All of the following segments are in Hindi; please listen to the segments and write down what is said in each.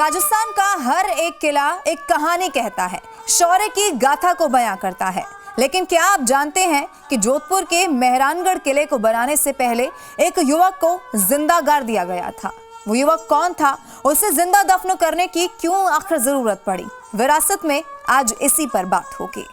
राजस्थान का हर एक किला एक कहानी कहता है, शौर्य की गाथा को बयां करता है। लेकिन क्या आप जानते हैं कि जोधपुर के मेहरानगढ़ किले को बनाने से पहले एक युवक को जिंदा गाड़ दिया गया था। वो युवक कौन था, उसे जिंदा दफन करने की क्यों आखिर जरूरत पड़ी? विरासत में आज इसी पर बात होगी।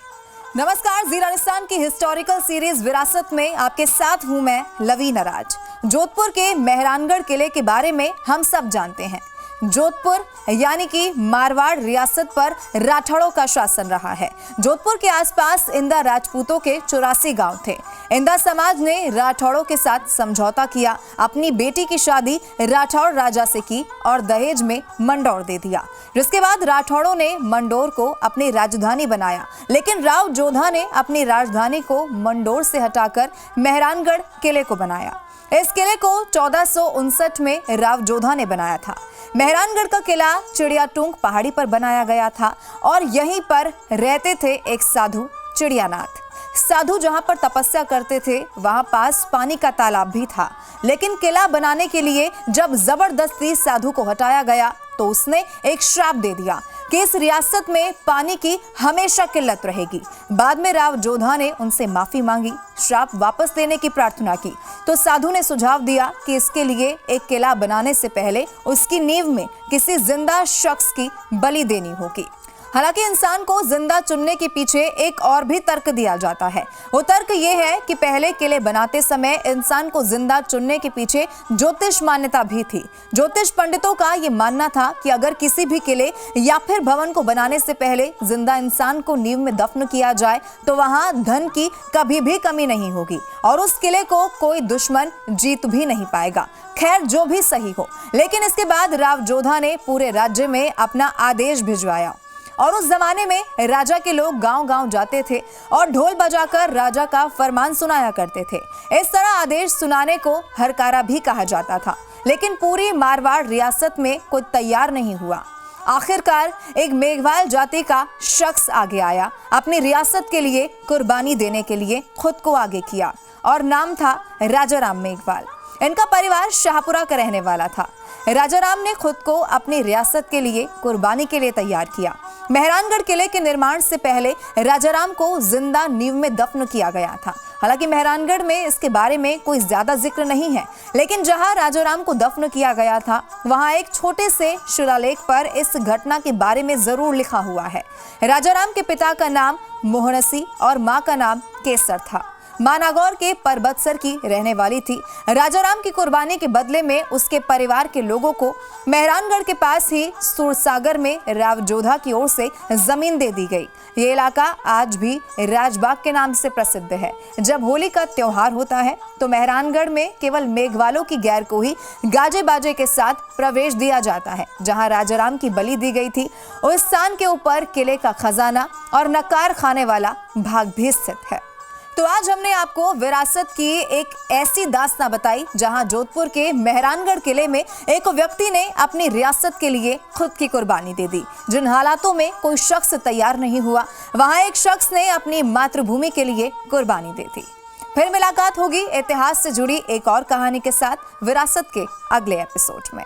नमस्कार, जी राजस्थान की हिस्टोरिकल सीरीज विरासत में आपके साथ हूं मैं लवीना राज। जोधपुर के मेहरानगढ़ किले के बारे में हम सब जानते हैं। जोधपुर यानी कि मारवाड़ रियासत पर राठौड़ों का शासन रहा है। जोधपुर के आसपास इंदा राजपूतों के 84 गांव थे। इंदा समाज ने राठौड़ों के साथ समझौता किया, अपनी बेटी की शादी राठौड़ राजा से की और दहेज में मंडौर दे दिया। जिसके बाद राठौड़ों ने मंडोर को अपनी राजधानी बनाया, लेकिन राव जोधा ने अपनी राजधानी को मंडोर से हटाकर मेहरानगढ़ किले को बनाया। इस किले को 1459 में राव जोधा ने बनाया था। मेहरानगढ़ का किला चिड़ियाटूंग पहाड़ी पर बनाया गया था और यहीं पर रहते थे एक साधु चिड़ियानाथ। साधु जहां पर तपस्या करते थे वहां पास पानी का तालाब भी था। लेकिन किला बनाने के लिए जब जबरदस्ती साधु को हटाया गया तो उसने एक श्राप दे दिया कि इस रियासत में पानी की हमेशा किल्लत रहेगी। बाद में राव जोधा ने उनसे माफी मांगी, श्राप वापस लेने की प्रार्थना की तो साधु ने सुझाव दिया कि इसके लिए एक किला बनाने से पहले उसकी नींव में किसी जिंदा शख्स की बलि देनी होगी। हालांकि इंसान को जिंदा चुनने के पीछे एक और भी तर्क दिया जाता है। वो तर्क ये है कि पहले किले बनाते समय इंसान को जिंदा चुनने के पीछे ज्योतिष मान्यता भी थी। ज्योतिष पंडितों का ये मानना था कि अगर किसी भी किले या फिर भवन को बनाने से पहले जिंदा इंसान को नींव में दफन किया जाए तो वहां धन की कभी भी कमी नहीं होगी और उस किले को कोई दुश्मन जीत भी नहीं पाएगा। खैर, जो भी सही हो, लेकिन इसके बाद राव जोधा ने पूरे राज्य में अपना आदेश भिजवाया और उस जमाने में राजा के लोग गांव-गांव जाते थे और ढोल बजाकर राजा का फरमान सुनाया करते थे। इस तरह आदेश सुनाने को हरकारा भी कहा जाता था। लेकिन पूरी मारवाड़ रियासत में कोई तैयार नहीं हुआ। आखिरकार एक मेघवाल जाति का शख्स आगे आया, अपनी रियासत के लिए कुर्बानी देने के लिए खुद को आगे किया और नाम था राजाराम मेघवाल। इनका परिवार शाहपुरा का रहने वाला था। राजाराम ने खुद को अपनी रियासत के लिए कुर्बानी के लिए तैयार किया। मेहरानगढ़ किले के निर्माण से पहले राजाराम को जिंदा नींव में दफन किया गया था। हालांकि मेहरानगढ़ में इसके बारे में कोई ज्यादा जिक्र नहीं है, लेकिन जहां राजाराम को दफन किया गया था वहां एक छोटे से शिलालेख पर इस घटना के बारे में जरूर लिखा हुआ है। राजाराम के पिता का नाम मोहनसी और माँ का नाम केसर था। मां नागौर के परबतसर की रहने वाली थी। राजाराम की कुर्बानी के बदले में उसके परिवार के लोगों को मेहरानगढ़ के पास ही सूरसागर में राव जोधा की ओर से जमीन दे दी गई। ये इलाका आज भी राजबाग के नाम से प्रसिद्ध है। जब होली का त्योहार होता है तो मेहरानगढ़ में केवल मेघवालों की गैर को ही गाजे बाजे के साथ प्रवेश दिया जाता है। जहां राजाराम की बलि दी गई थी उस स्थान के ऊपर किले का खजाना और नकार खाने वाला भाग भी स्थित है। तो आज हमने आपको विरासत की एक ऐसी दास्तां बताई जहां जोधपुर के मेहरानगढ़ किले में एक व्यक्ति ने अपनी रियासत के लिए खुद की कुर्बानी दे दी। जिन हालातों में कोई शख्स तैयार नहीं हुआ, वहां एक शख्स ने अपनी मातृभूमि के लिए कुर्बानी दे दी। फिर मुलाकात होगी इतिहास से जुड़ी एक और कहानी के साथ विरासत के अगले एपिसोड में।